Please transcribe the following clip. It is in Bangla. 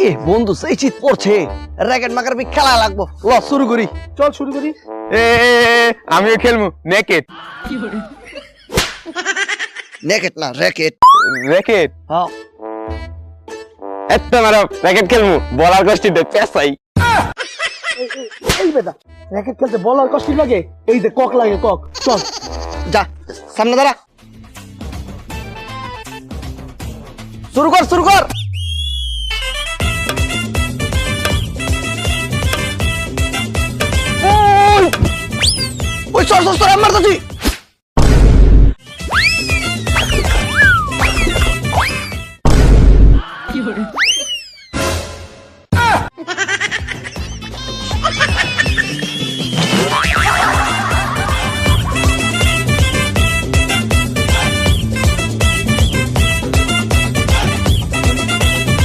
এ বন্ধু সেই শীত পড়ছে, র্যাকেট মাকার খেলা লাগবো, ল শুরু করি। চল শুরু করি। আমিও খেলবো নেকেট। নেকেট না র্যাকেট। র্যাকেট? হ্যাঁ এত মারো, র্যাকেট খেলবো, বলার কষ্টিতে পেছাই। এই বেটা, র্যাকেট খেলতে বল আর কষ্ট লাগে, এই যে কক লাগে কক। চল যা সামনে দাঁড়া, শুরু কর শুরু কর। ওই সর সর সর, মারতাছি।